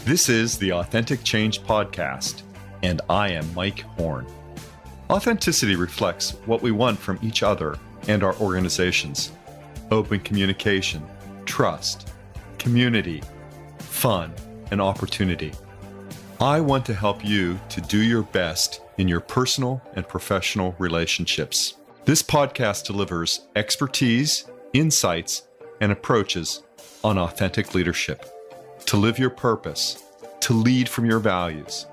This is the Authentic Change Podcast, and I am Mike Horne. Authenticity reflects what we want from each other and our organizations: open communication, trust, community, fun, and opportunity. I want to help you to do your best in your personal and professional relationships. This podcast delivers expertise, insights, and approaches on authentic leadership, to live your purpose, to lead from your values,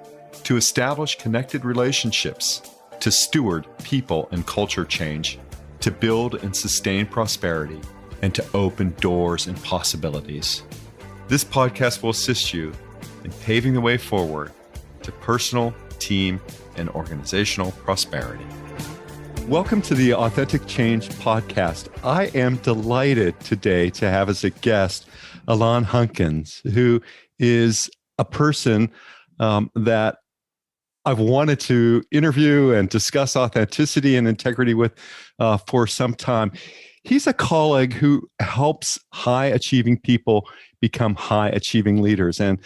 to establish connected relationships, to steward people and culture change, to build and sustain prosperity, and to open doors and possibilities. This podcast will assist you in paving the way forward to personal, team, and organizational prosperity. Welcome to the Authentic Change Podcast. I am delighted today to have as a guest Alain Hunkins, who is a person that I've wanted to interview and discuss authenticity and integrity with for some time. He's a colleague who helps high-achieving people become high-achieving leaders. And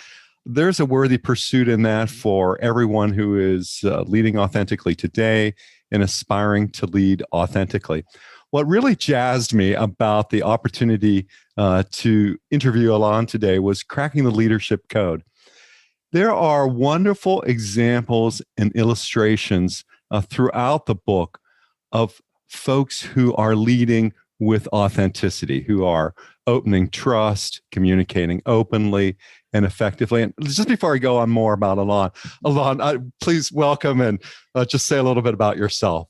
there's a worthy pursuit in that for everyone who is leading authentically today and aspiring to lead authentically. What really jazzed me about the opportunity to interview Alain today was cracking the leadership code. There are wonderful examples and illustrations throughout the book of folks who are leading with authenticity, who are opening trust, communicating openly and effectively. And just before I go on more about Alain, please welcome and just say a little bit about yourself.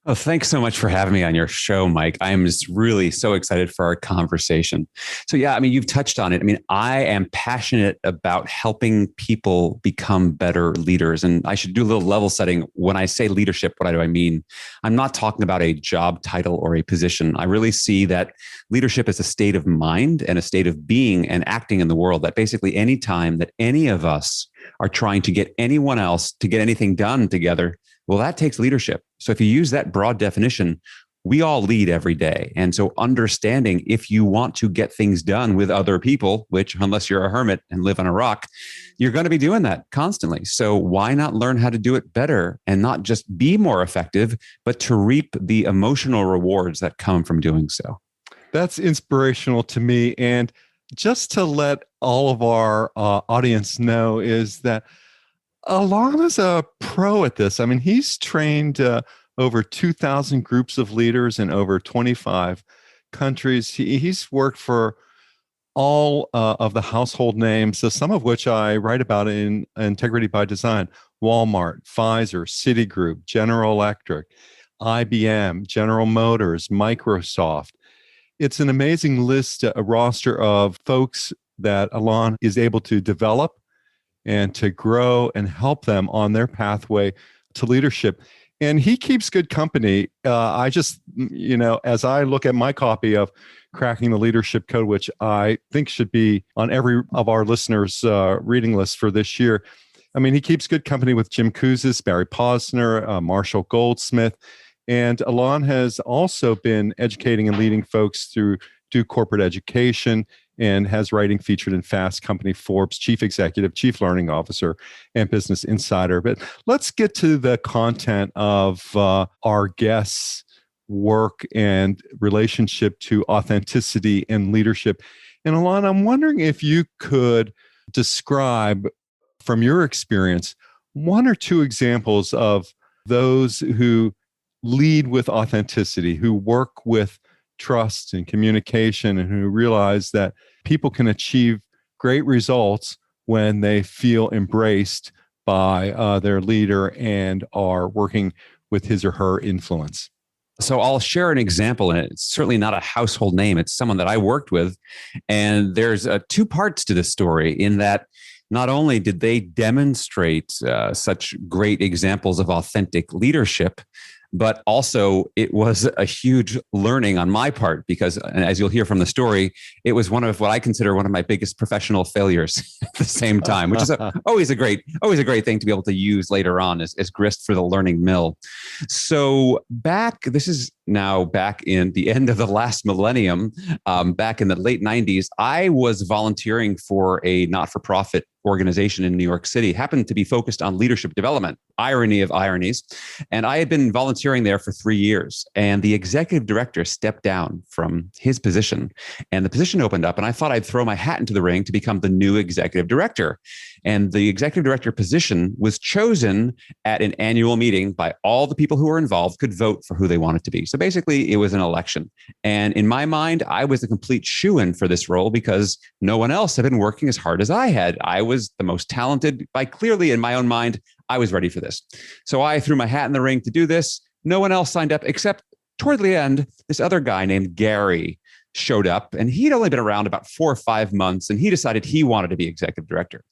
Oh, thanks so much for having me on your show, Mike. I'm just really so excited for our conversation. So yeah, you've touched on it. I am passionate about helping people become better leaders. And I should do a little level setting. When I say leadership, what do I mean? I'm not talking about a job title or a position. I really see that leadership is a state of mind and a state of being and acting in the world, that basically any time that any of us are trying to get anyone else to get anything done together, well, that takes leadership. So if you use that broad definition, we all lead every day. And so understanding if you want to get things done with other people, which unless you're a hermit and live on a rock, you're going to be doing that constantly. So why not learn how to do it better and not just be more effective, but to reap the emotional rewards that come from doing so? That's inspirational to me. And just to let all of our audience know is that Alain is a pro at this. He's trained over 2,000 groups of leaders in over 25 countries. He's worked for all of the household names, so some of which I write about in Integrity by Design: Walmart, Pfizer, Citigroup, General Electric, IBM, General Motors, Microsoft. It's an amazing list, a roster of folks that Alain is able to develop and to grow and help them on their pathway to leadership. And he keeps good company. I just, as I look at my copy of Cracking the Leadership Code, which I think should be on every of our listeners' reading list for this year, he keeps good company with Jim Kouzes, Barry Posner, Marshall Goldsmith. And Alain has also been educating and leading folks through corporate education, and has writing featured in Fast Company, Forbes, Chief Executive, Chief Learning Officer, and Business Insider. But let's get to the content of our guests' work and relationship to authenticity and leadership. And Alain, I'm wondering if you could describe, from your experience, one or two examples of those who lead with authenticity, who work with trust and communication, and who realize that people can achieve great results when they feel embraced by their leader and are working with his or her influence. So I'll share an example, and it's certainly not a household name. It's someone that I worked with. And there's two parts to this story, in that not only did they demonstrate such great examples of authentic leadership, but also it was a huge learning on my part, because as you'll hear from the story, it was one of what I consider one of my biggest professional failures at the same time, which is always a great thing to be able to use later on as grist for the learning mill. So this is now back in the end of the last millennium, back in the late 90s, I was volunteering for a not-for-profit organization in New York City, happened to be focused on leadership development, irony of ironies. And I had been volunteering there for 3 years. And the executive director stepped down from his position and the position opened up. And I thought I'd throw my hat into the ring to become the new executive director. And the executive director position was chosen at an annual meeting by all the people who were involved could vote for who they wanted to be. So basically, it was an election. And in my mind, I was a complete shoo-in for this role because no one else had been working as hard as I had. I was the most talented. By clearly, in my own mind, I was ready for this. So I threw my hat in the ring to do this. No one else signed up except toward the end, this other guy named Gary showed up, and he'd only been around about 4 or 5 months, and he decided he wanted to be executive director.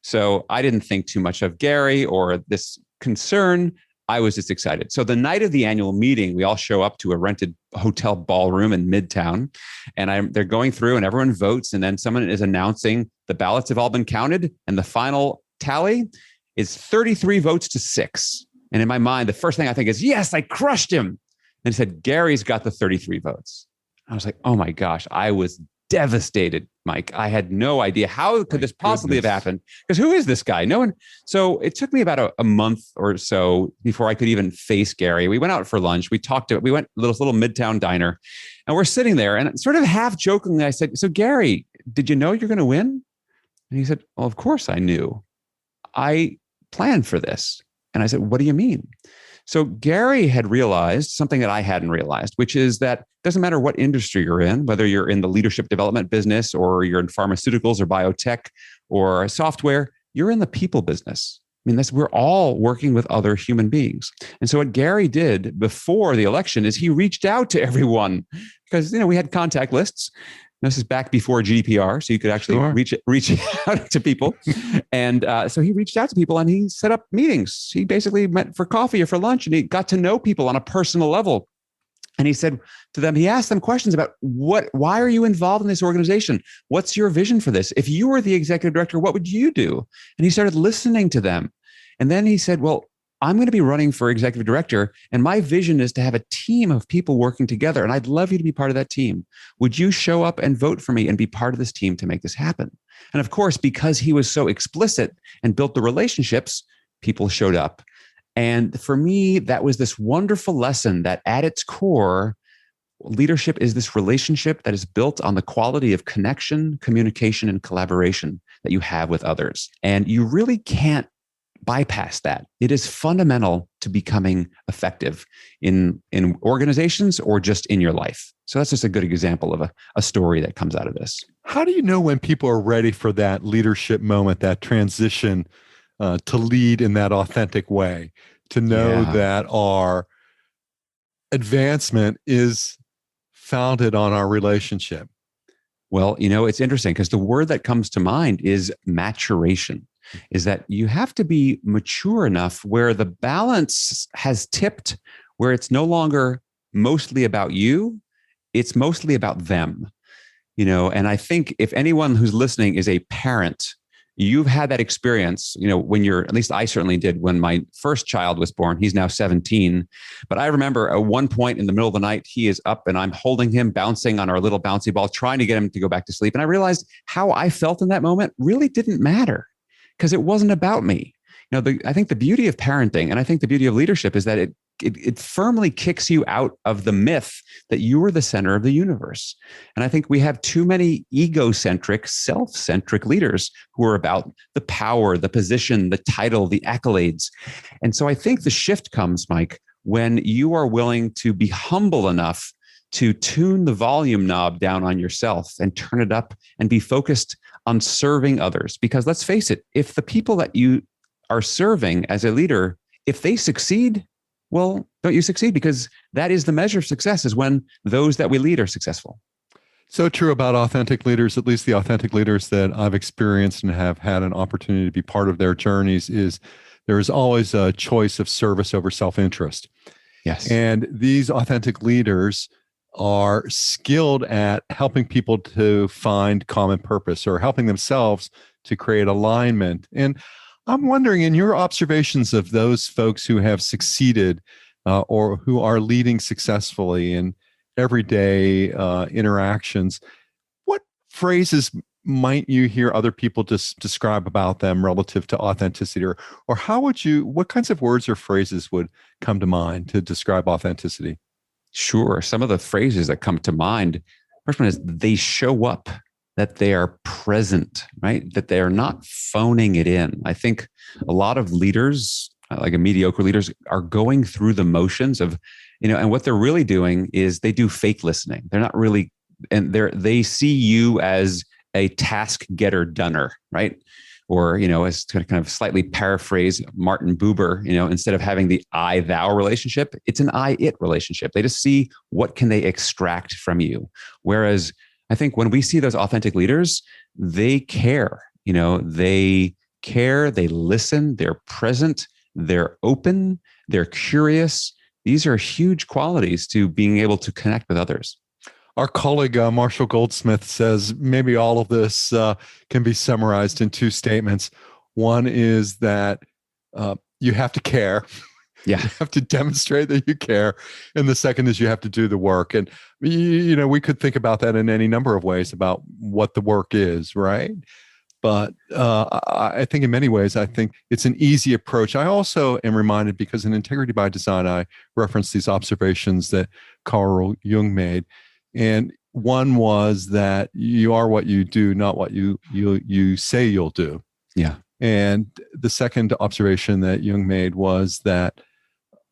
So I didn't think too much of Gary or this concern. I was just excited. So the night of the annual meeting, we all show up to a rented hotel ballroom in Midtown, and they're going through and everyone votes. And then someone is announcing the ballots have all been counted. And the final tally is 33 votes to 6. And in my mind, the first thing I think is, yes, I crushed him. And he said, Gary's got the 33 votes. I was like, oh my gosh, I was devastated, Mike. I had no idea. How could this possibly have happened? Because who is this guy? No one. So it took me about a month or so before I could even face Gary. We went out for lunch. We went to this little Midtown diner, and we're sitting there, and sort of half jokingly, I said, so Gary, did you know you're going to win? And he said, well, of course I knew. I planned for this. And I said, what do you mean? So Gary had realized something that I hadn't realized, which is that it doesn't matter what industry you're in, whether you're in the leadership development business or you're in pharmaceuticals or biotech or software, you're in the people business. I mean, we're all working with other human beings. And so what Gary did before the election is he reached out to everyone because, we had contact lists. This is back before GDPR, so you could actually reach out to people. And so he reached out to people and he set up meetings. He basically met for coffee or for lunch, and he got to know people on a personal level. And he said to them, he asked them questions about why are you involved in this organization? What's your vision for this? If you were the executive director, what would you do? And he started listening to them. And then he said, well, I'm going to be running for executive director, and my vision is to have a team of people working together, and I'd love you to be part of that team. Would you show up and vote for me and be part of this team to make this happen? And of course, because he was so explicit and built the relationships, people showed up. And for me, that was this wonderful lesson that at its core, leadership is this relationship that is built on the quality of connection, communication, and collaboration that you have with others. And you really can't bypass that. It is fundamental to becoming effective in organizations or just in your life. So that's just a good example of a story that comes out of this. How do you know when people are ready for that leadership moment, that transition to lead in that authentic way, to know that our advancement is founded on our relationship? Well, it's interesting because the word that comes to mind is maturation. Is that you have to be mature enough where the balance has tipped, where it's no longer mostly about you, it's mostly about them. And I think if anyone who's listening is a parent, you've had that experience, when at least I certainly did when my first child was born. He's now 17. But I remember at one point in the middle of the night, he is up and I'm holding him, bouncing on our little bouncy ball, trying to get him to go back to sleep. And I realized how I felt in that moment really didn't matter, because it wasn't about me. I think the beauty of parenting, and I think the beauty of leadership, is that it firmly kicks you out of the myth that you are the center of the universe. And I think we have too many egocentric, self-centric leaders who are about the power, the position, the title, the accolades. And so I think the shift comes, Mike, when you are willing to be humble enough to tune the volume knob down on yourself and turn it up and be focused on serving others. Because let's face it, if the people that you are serving as a leader, if they succeed, well, don't you succeed? Because that is the measure of success, is when those that we lead are successful. So true about authentic leaders, at least the authentic leaders that I've experienced and have had an opportunity to be part of their journeys, is there is always a choice of service over self-interest. Yes. And these authentic leaders are skilled at helping people to find common purpose, or helping themselves to create alignment. And I'm wondering, in your observations of those folks who have succeeded, or who are leading successfully in everyday interactions, what phrases might you hear other people just describe about them relative to authenticity, or what kinds of words or phrases would come to mind to describe authenticity? Sure. Some of the phrases that come to mind, first one is they show up, that they are present, right? That they are not phoning it in. I think a lot of leaders, like mediocre leaders, are going through the motions of, and what they're really doing is they do fake listening. They're not really, and they see you as a task getter doner, right? Or, as to kind of slightly paraphrase Martin Buber, instead of having the I thou relationship, it's an I it relationship. They just see what can they extract from you. Whereas I think when we see those authentic leaders, they care, they care, they listen, they're present, they're open, they're curious. These are huge qualities to being able to connect with others. Our colleague, Marshall Goldsmith, says maybe all of this can be summarized in two statements. One is that you have to care. Yeah. You have to demonstrate that you care. And the second is you have to do the work. And, we could think about that in any number of ways about what the work is, right? But I think in many ways, I think it's an easy approach. I also am reminded, because in Integrity by Design, I referenced these observations that Carl Jung made. And one was that you are what you do, not what you say you'll do. Yeah. And the second observation that Jung made was that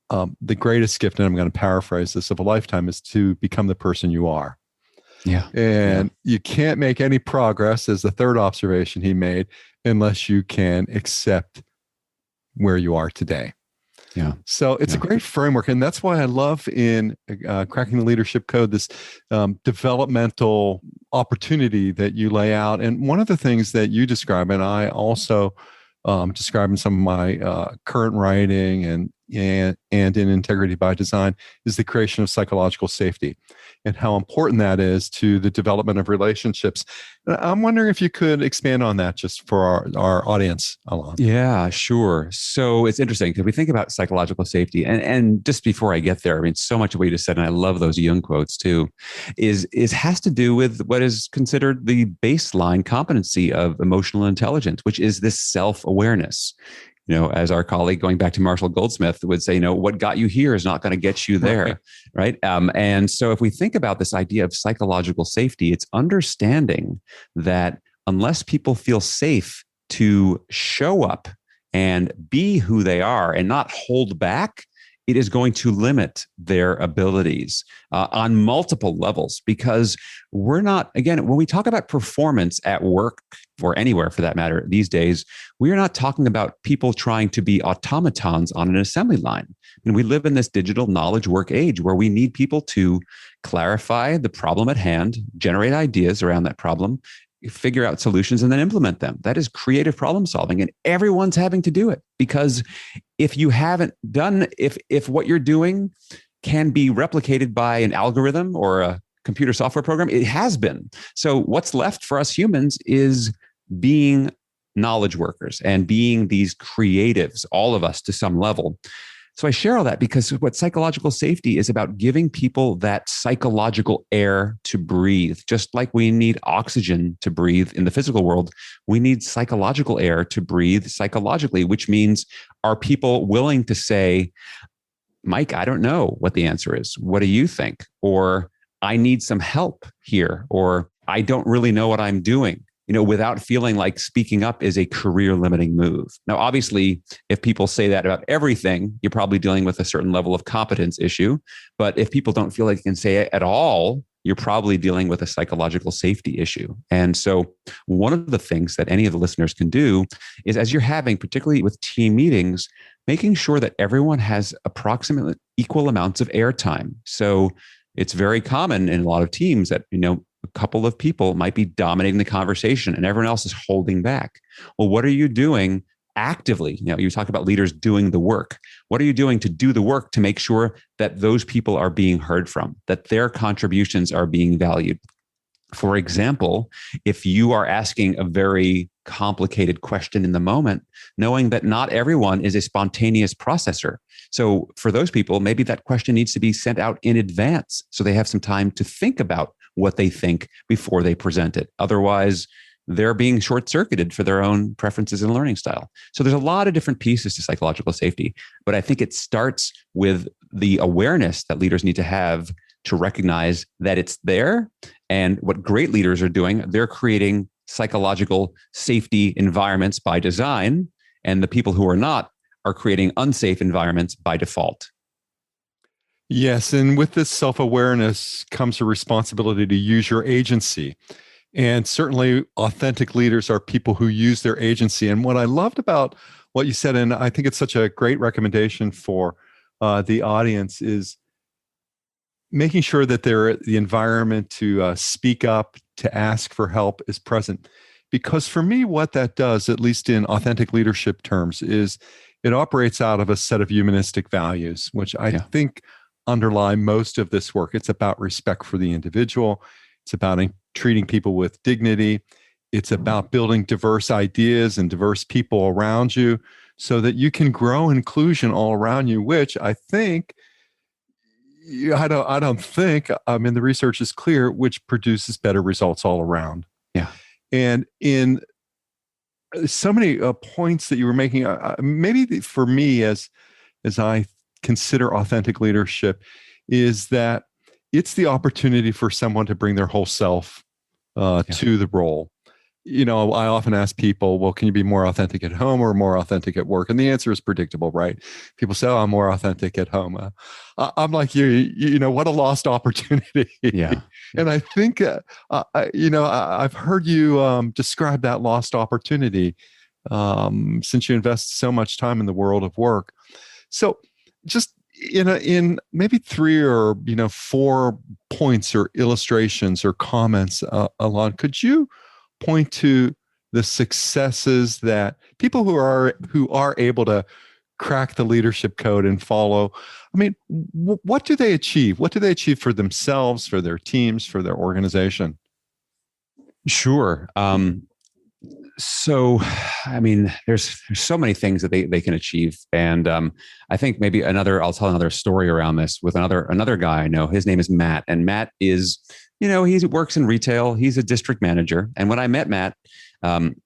the greatest gift, and I'm going to paraphrase this, of a lifetime is to become the person you are. Yeah. And you can't make any progress, as the third observation he made, unless you can accept where you are today. Yeah. So it's a great framework. And that's why I love in Cracking the Leadership Code, this developmental opportunity that you lay out. And one of the things that you describe, and I also describe in some of my current writing and in Integrity by Design, is the creation of psychological safety and how important that is to the development of relationships. I'm wondering if you could expand on that just for our audience, Alain. Yeah, sure. So it's interesting because we think about psychological safety, and just before I get there, I mean, so much of what you just said, and I love those Jung quotes too, is has to do with what is considered the baseline competency of emotional intelligence, which is this self-awareness. As our colleague, going back to Marshall Goldsmith, would say, what got you here is not going to get you there, right? And so if we think about this idea of psychological safety, it's understanding that unless people feel safe to show up and be who they are and not hold back, it is going to limit their abilities on multiple levels, because we're not, again, when we talk about performance at work or anywhere for that matter these days, we are not talking about people trying to be automatons on an assembly line. And we live in this digital knowledge work age where we need people to clarify the problem at hand, generate ideas around that problem, figure out solutions, and then implement them. That is creative problem solving, and everyone's having to do it, because if you haven't done, if what you're doing can be replicated by an algorithm or a computer software program, it has been. So what's left for us humans is being knowledge workers and being these creatives, all of us to some level. So I share all that because what psychological safety is about, giving people that psychological air to breathe. Just like we need oxygen to breathe in the physical world, we need psychological air to breathe psychologically, which means, are people willing to say, Mike, I don't know what the answer is. What do you think? Or I need some help here, or I don't really know what I'm doing, without feeling like speaking up is a career limiting move. Now, obviously, if people say that about everything, you're probably dealing with a certain level of competence issue. But if people don't feel like they can say it at all, you're probably dealing with a psychological safety issue. And so one of the things that any of the listeners can do is, as you're having, particularly with team meetings, making sure that everyone has approximately equal amounts of airtime. So it's very common in a lot of teams that, a couple of people might be dominating the conversation and everyone else is holding back. Well, what are you doing actively? You talk about leaders doing the work. What are you doing to do the work to make sure that those people are being heard from, that their contributions are being valued? For example, if you are asking a very complicated question in the moment, knowing that not everyone is a spontaneous processor. So for those people, maybe that question needs to be sent out in advance so they have some time to think about what they think before they present it. Otherwise, they're being short-circuited for their own preferences and learning style. So there's a lot of different pieces to psychological safety, but I think it starts with the awareness that leaders need to have to recognize that it's there. And what great leaders are doing, they're creating psychological safety environments by design. And the people who are not are creating unsafe environments by default. Yes. And with this self-awareness comes a responsibility to use your agency. And certainly authentic leaders are people who use their agency. And what I loved about what you said, and I think it's such a great recommendation for the audience, is making sure that the environment to speak up, to ask for help is present. Because for me, what that does, at least in authentic leadership terms, is it operates out of a set of humanistic values, which I think underlie most of this work. It's about respect for the individual. It's about treating people with dignity. It's about building diverse ideas and diverse people around you so that you can grow inclusion all around you, which I think, I mean, the research is clear, which produces better results all around. Yeah. And in so many points that you were making, maybe for me, as I consider authentic leadership, is that it's the opportunity for someone to bring their whole self to the role. You know, I often ask people, well, can you be more authentic at home or more authentic at work? And the answer is predictable, right? People say, oh, I'm more authentic at home. I'm like, you know, what a lost opportunity. Yeah. And I think, I've heard you describe that lost opportunity since you invest so much time in the world of work. So just in maybe 3 or 4 points or illustrations or comments, Alain, could you point to the successes that people who are able to crack the leadership code and follow? I mean, what do they achieve? What do they achieve for themselves, for their teams, for their organization? Sure. So, I mean, there's so many things that they can achieve. And I think maybe I'll tell another story around this with another guy I know. His name is Matt. And Matt is, he works in retail. He's a district manager. And when I met Matt,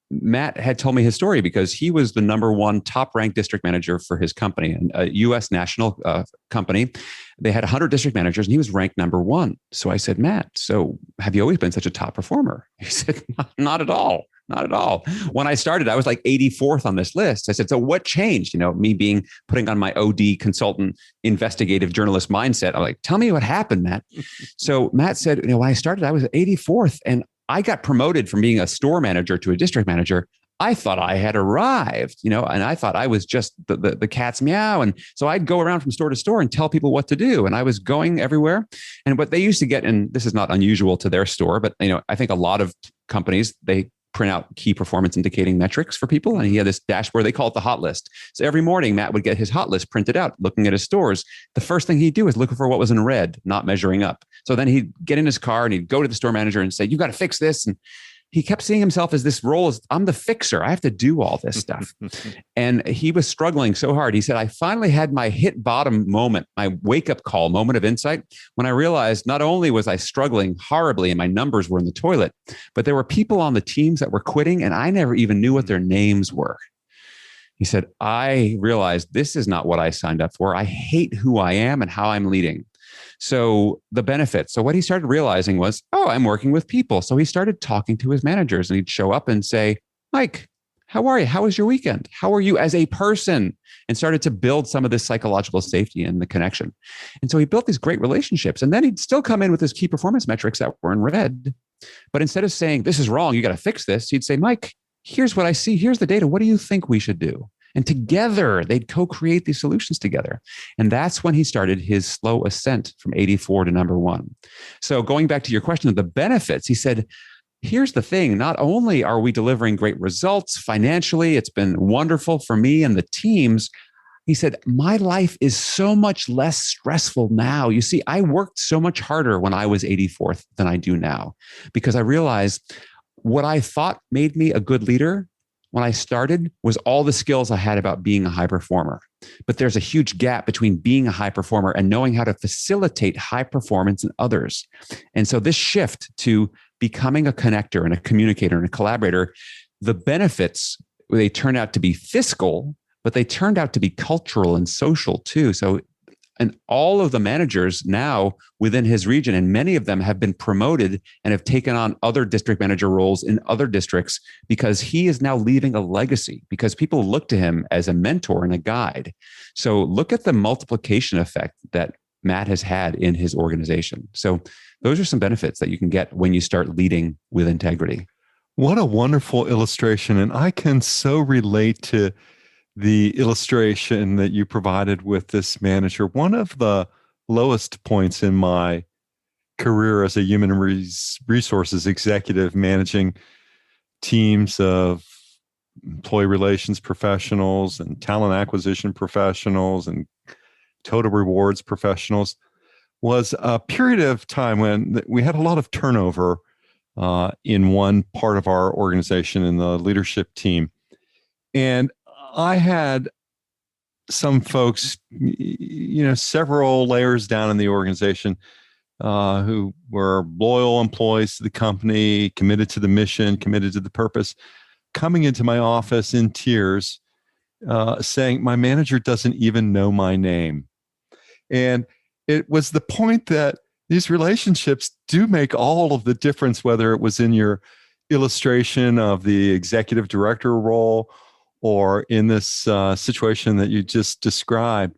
Matt had told me his story because he was the number 1 top ranked district manager for his company, a U.S. national company. They had 100 district managers and he was ranked number 1. So I said, Matt, so have you always been such a top performer? He said, not at all. Not at all. When I started, I was like 84th on this list. I said, so what changed? Me putting on my OD consultant, investigative journalist mindset. I'm like, tell me what happened, Matt. So Matt said, when I started, I was 84th and I got promoted from being a store manager to a district manager. I thought I had arrived, and I thought I was just the cat's meow. And so I'd go around from store to store and tell people what to do. And I was going everywhere. And what they used to get, and this is not unusual to their store, but I think a lot of companies, they print out key performance indicating metrics for people. And he had this dashboard, they call it the hot list. So every morning, Matt would get his hot list printed out, looking at his stores. The first thing he'd do is look for what was in red, not measuring up. So then he'd get in his car and he'd go to the store manager and say, you got to fix this. And he kept seeing himself as this role as I'm the fixer. I have to do all this stuff. And he was struggling so hard. He said, I finally had my hit bottom moment, my wake up call moment of insight, when I realized not only was I struggling horribly and my numbers were in the toilet, but there were people on the teams that were quitting and I never even knew what their names were. He said, I realized this is not what I signed up for. I hate who I am and how I'm leading. So the benefits. So what he started realizing was, I'm working with people. So he started talking to his managers and he'd show up and say, Mike, how are you? How was your weekend? How are you as a person? And started to build some of this psychological safety and the connection. And so he built these great relationships. And then he'd still come in with his key performance metrics that were in red. But instead of saying, this is wrong, you got to fix this, he'd say, Mike, here's what I see. Here's the data. What do you think we should do? And together, they'd co-create these solutions together. And that's when he started his slow ascent from 84 to number 1. So going back to your question of the benefits, he said, here's the thing. Not only are we delivering great results financially, it's been wonderful for me and the teams. he said, my life is so much less stressful now. You see, I worked so much harder when I was 84th than I do now, because I realized what I thought made me a good leader when I started was all the skills I had about being a high performer. But there's a huge gap between being a high performer and knowing how to facilitate high performance in others. And so this shift to becoming a connector and a communicator and a collaborator, the benefits, they turned out to be fiscal, but they turned out to be cultural and social too. So, and all of the managers now within his region, and many of them have been promoted and have taken on other district manager roles in other districts, because he is now leaving a legacy, because people look to him as a mentor and a guide. So look at the multiplication effect that Matt has had in his organization. So those are some benefits that you can get when you start leading with integrity. What a wonderful illustration. And I can so relate to the illustration that you provided with this manager. One of the lowest points in my career as a human resources executive, managing teams of employee relations professionals and talent acquisition professionals and total rewards professionals, was a period of time when we had a lot of turnover in one part of our organization in the leadership team. And I had some folks, several layers down in the organization who were loyal employees to the company, committed to the mission, committed to the purpose, coming into my office in tears, saying, my manager doesn't even know my name. And it was the point that these relationships do make all of the difference, whether it was in your illustration of the executive director role or in this situation that you just described.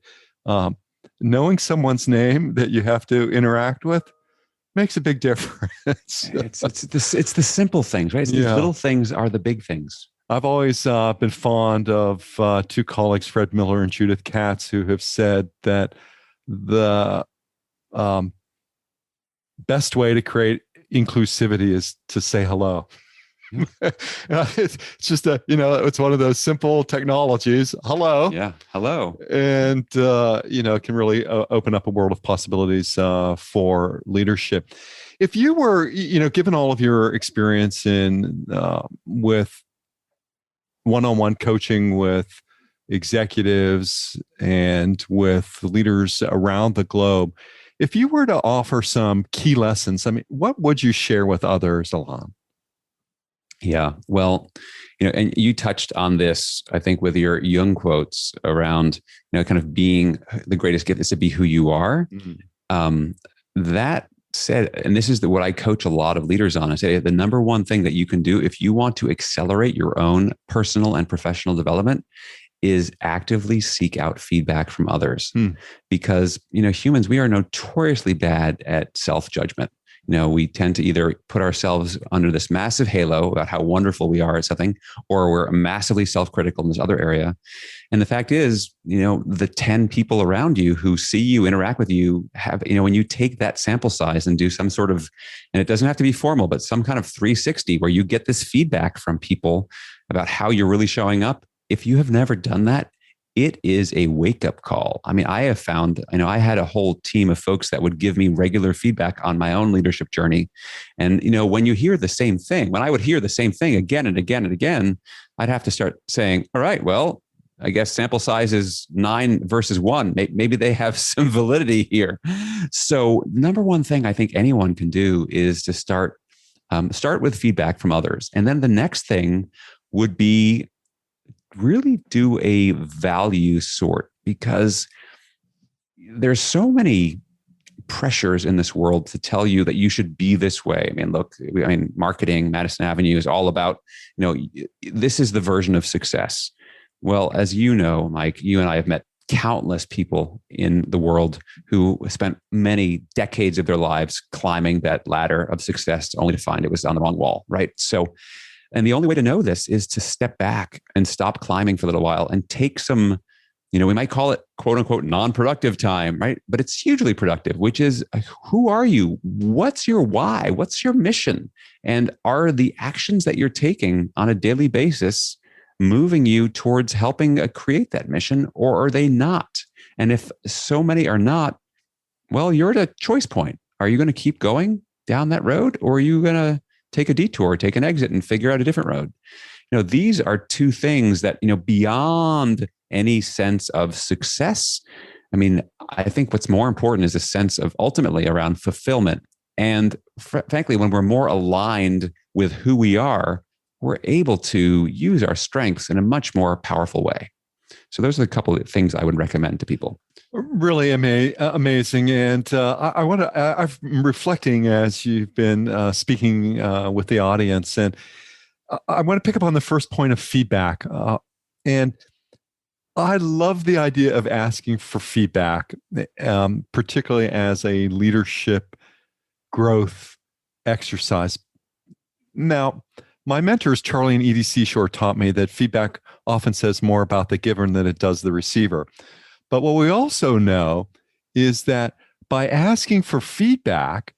Knowing someone's name that you have to interact with makes a big difference. It's the simple things, right? These little things are the big things. I've always been fond of two colleagues, Fred Miller and Judith Katz, who have said that the best way to create inclusivity is to say hello. It's just it's one of those simple technologies. Hello. Yeah. Hello. And, it can really open up a world of possibilities for leadership. If you were, given all of your experience in with one-on-one coaching with executives and with leaders around the globe, if you were to offer some key lessons, what would you share with others, Alain? Yeah, well, and you touched on this, I think, with your Jung quotes around, kind of being the greatest gift is to be who you are. Mm-hmm. That said, and this is what I coach a lot of leaders on. I say the number one thing that you can do if you want to accelerate your own personal and professional development is actively seek out feedback from others. Because, humans, we are notoriously bad at self-judgment. We tend to either put ourselves under this massive halo about how wonderful we are at something, or we're massively self-critical in this other area. And the fact is, the 10 people around you who see you, interact with you, have, when you take that sample size and do some sort of, and it doesn't have to be formal, but some kind of 360 where you get this feedback from people about how you're really showing up. If you have never done that, it is a wake-up call. I have found, I had a whole team of folks that would give me regular feedback on my own leadership journey. And, when you hear the same thing, when I would hear the same thing again and again and again, I'd have to start saying, all right, well, I guess sample size is 9 versus 1. Maybe they have some validity here. So number one thing I think anyone can do is to start with feedback from others. And then the next thing would be really do a value sort, because there's so many pressures in this world to tell you that you should be this way. Look, marketing, Madison Avenue is all about, this is the version of success. Well, as you know, Mike, you and I have met countless people in the world who spent many decades of their lives climbing that ladder of success only to find it was on the wrong wall, right? So, and the only way to know this is to step back and stop climbing for a little while and take some, we might call it quote unquote non-productive time, right? But it's hugely productive, which is who are you? What's your why? What's your mission? And are the actions that you're taking on a daily basis moving you towards helping create that mission, or are they not? And if so many are not, well, you're at a choice point. Are you going to keep going down that road, or are you going to take a detour, take an exit, and figure out a different road? These are two things that, beyond any sense of success. I mean, I think what's more important is a sense of ultimately around fulfillment. And frankly, when we're more aligned with who we are, we're able to use our strengths in a much more powerful way. So those are a couple of things I would recommend to people. Really amazing. And I'm reflecting as you've been speaking with the audience, and I want to pick up on the first point of feedback. And I love the idea of asking for feedback, particularly as a leadership growth exercise. Now, my mentors, Charlie and Edie Seashore, taught me that feedback often says more about the giver than it does the receiver. But what we also know is that by asking for feedback,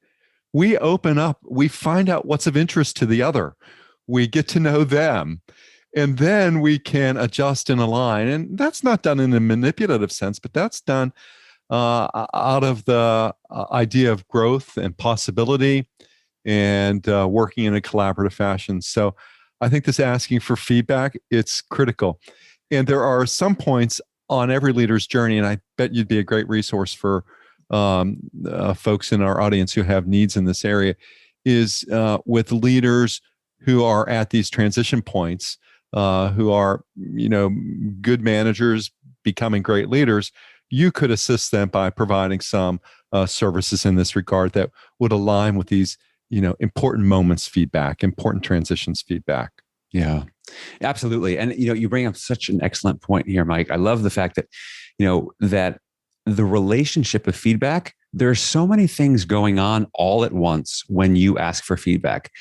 we open up, we find out what's of interest to the other. We get to know them, and then we can adjust and align. And that's not done in a manipulative sense, but that's done out of the idea of growth and possibility and working in a collaborative fashion. So I think this asking for feedback, it's critical. And there are some points on every leader's journey, and I bet you'd be a great resource for folks in our audience who have needs in this area, is with leaders who are at these transition points, who are, good managers becoming great leaders. You could assist them by providing some services in this regard that would align with these, important moments feedback, important transitions feedback. Yeah, absolutely. And, you bring up such an excellent point here, Mike. I love the fact that, that the relationship of feedback, there are so many things going on all at once when you ask for feedback.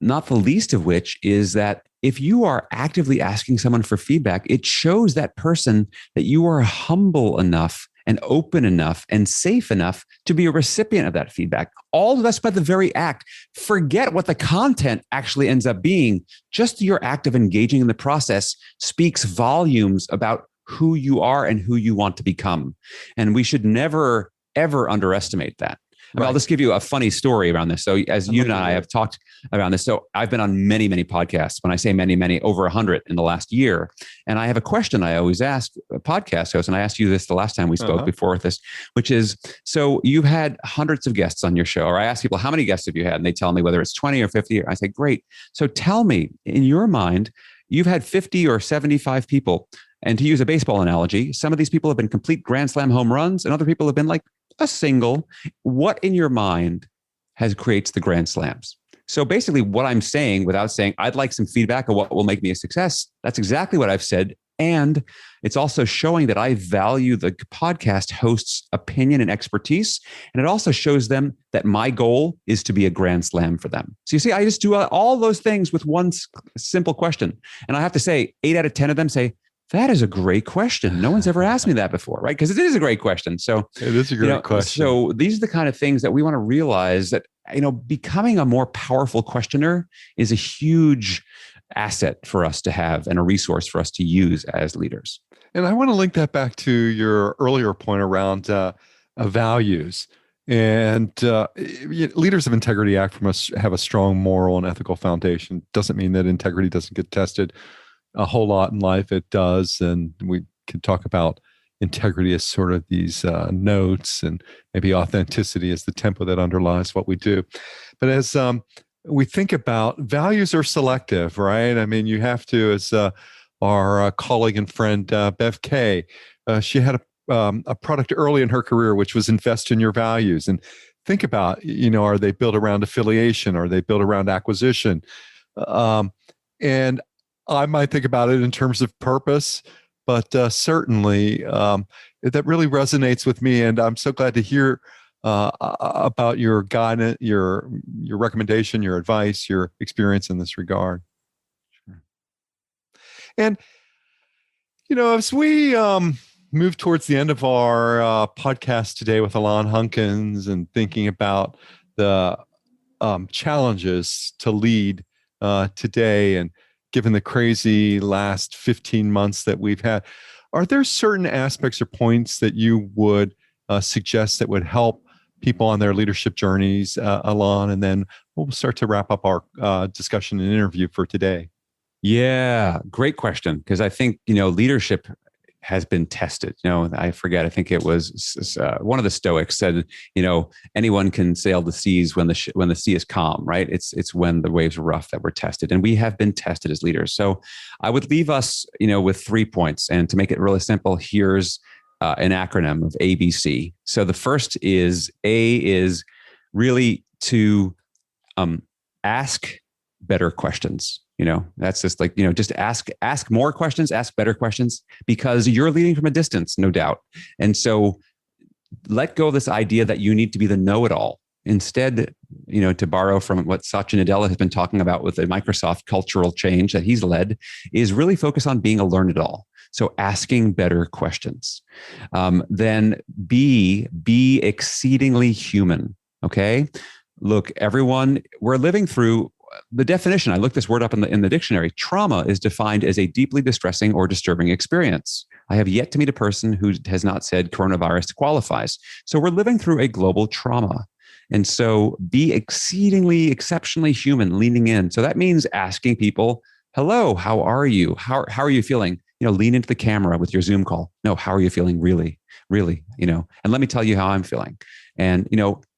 Not the least of which is that if you are actively asking someone for feedback, it shows that person that you are humble enough and open enough and safe enough to be a recipient of that feedback. All of us by the very act. Forget what the content actually ends up being. Just your act of engaging in the process speaks volumes about who you are and who you want to become. And we should never, ever underestimate that. I mean, I'll just give you a funny story around this. So as you and I have talked around this, so I've been on many, many podcasts. When I say many, many, over 100 in the last year. And I have a question I always ask podcast hosts, and I asked you this the last time we spoke before this, which is, so you've had hundreds of guests on your show, or I ask people, how many guests have you had? And they tell me whether it's 20 or 50. I say, great. So tell me, in your mind, you've had 50 or 75 people. And to use a baseball analogy, some of these people have been complete grand slam home runs, and other people have been like a single. What in your mind creates the grand slams? So basically what I'm saying, without saying I'd like some feedback on what will make me a success, that's exactly what I've said. And it's also showing that I value the podcast host's opinion and expertise. And it also shows them that my goal is to be a grand slam for them. So you see, I just do all those things with one simple question. And I have to say 8 out of 10 of them say, that is a great question. No one's ever asked me that before, right? Because it is a great question. So it is a great question. So these are the kind of things that we want to realize that, becoming a more powerful questioner is a huge asset for us to have and a resource for us to use as leaders. And I want to link that back to your earlier point around values. And leaders of integrity act must have a strong moral and ethical foundation. Doesn't mean that integrity doesn't get tested a whole lot in life. It does. And we can talk about integrity as sort of these notes, and maybe authenticity as the tempo that underlies what we do. But as we think about, values are selective, right? I mean, you have to, as our colleague and friend Bev Kay, she had a product early in her career, which was invest in your values. And think about, are they built around affiliation? Are they built around acquisition? And I might think about it in terms of purpose, but certainly that really resonates with me. And I'm so glad to hear about your guidance, your recommendation, your advice, your experience in this regard. Sure. And, as we move towards the end of our podcast today with Alain Hunkins and thinking about the challenges to lead today and given the crazy last 15 months that we've had. Are there certain aspects or points that you would suggest that would help people on their leadership journeys, Alain? And then we'll start to wrap up our discussion and interview for today. Yeah, great question. Because I think, leadership has been tested. I forget, I think it was one of the Stoics said, anyone can sail the seas when the sea is calm, right? It's when the waves are rough that we're tested. And we have been tested as leaders. So I would leave us, with 3 points. And to make it really simple, here's an acronym of ABC. So the first is A is really to ask better questions. That's just like, just ask more questions, ask better questions, because you're leading from a distance, no doubt. And so let go of this idea that you need to be the know-it-all. Instead, to borrow from what Satya Nadella has been talking about with the Microsoft cultural change that he's led, is really focus on being a learn-it-all. So asking better questions. Then be exceedingly human. Okay. Look, everyone, we're living through the definition. I looked this word up in the dictionary. Trauma is defined as a deeply distressing or disturbing experience. I have yet to meet a person who has not said coronavirus qualifies. So we're living through a global trauma. And so be exceedingly, exceptionally human, leaning in. So that means asking people, hello, how are you? How are you feeling? Lean into the camera with your Zoom call. No, how are you feeling? Really, and let me tell you how I'm feeling. And,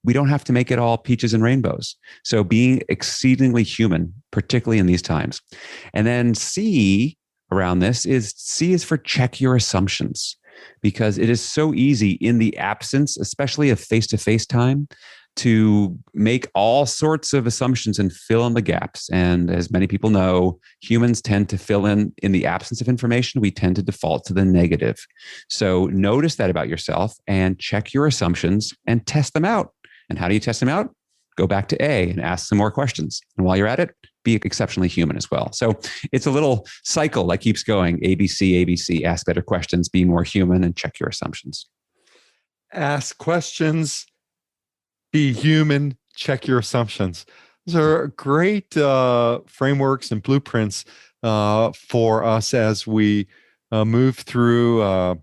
we don't have to make it all peaches and rainbows. So being exceedingly human, particularly in these times. And then C is for check your assumptions, because it is so easy in the absence, especially of face-to-face time, to make all sorts of assumptions and fill in the gaps. And as many people know, humans tend to fill in the absence of information. We tend to default to the negative. So notice that about yourself and check your assumptions and test them out. And how do you test them out? Go back to A and ask some more questions. And while you're at it, be exceptionally human as well. So it's a little cycle that keeps going. ABC, ask better questions, be more human, and check your assumptions. Ask questions, be human, check your assumptions. Those are great frameworks and blueprints for us as we move through,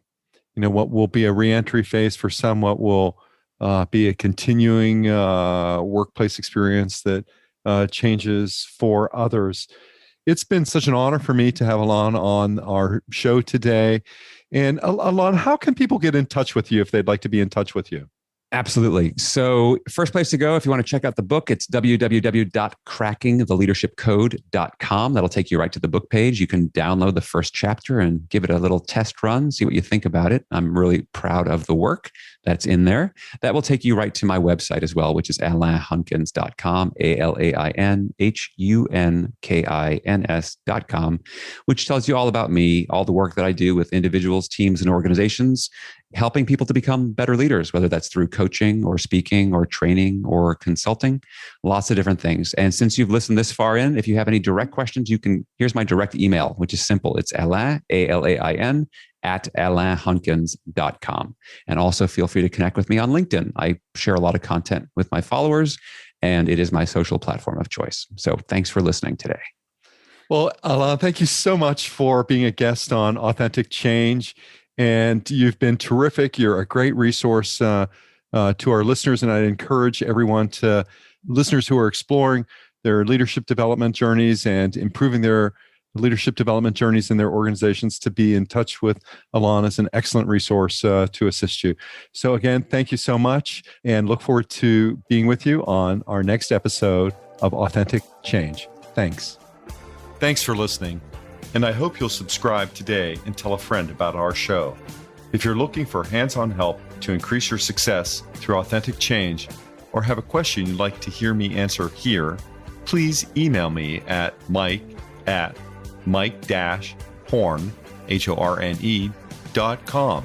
what will be a reentry phase for some, what will be a continuing workplace experience that changes for others. It's been such an honor for me to have Alain on our show today. And Alain, how can people get in touch with you if they'd like to be in touch with you? Absolutely. So first place to go, if you want to check out the book, it's www.crackingtheleadershipcode.com. That'll take you right to the book page. You can download the first chapter and give it a little test run, see what you think about it. I'm really proud of the work that's in there. That will take you right to my website as well, which is alainhunkins.com, ALAINHUNKINS.com, which tells you all about me, all the work that I do with individuals, teams, and organizations, helping people to become better leaders, whether that's through coaching or speaking or training or consulting, lots of different things. And since you've listened this far in, if you have any direct questions, here's my direct email, which is simple. It's Alain, ALAIN, at alainhunkins.com. And also feel free to connect with me on LinkedIn. I share a lot of content with my followers, and it is my social platform of choice. So thanks for listening today. Well, Alain, thank you so much for being a guest on Authentic Change. And you've been terrific. You're a great resource to our listeners. And I'd encourage listeners who are exploring their leadership development journeys and improving their leadership development journeys in their organizations to be in touch with Alain as an excellent resource to assist you. So again, thank you so much, and look forward to being with you on our next episode of Authentic Change. Thanks. Thanks for listening. And I hope you'll subscribe today and tell a friend about our show. If you're looking for hands-on help to increase your success through authentic change, or have a question you'd like to hear me answer here, please email me at mike@mike-horne.com.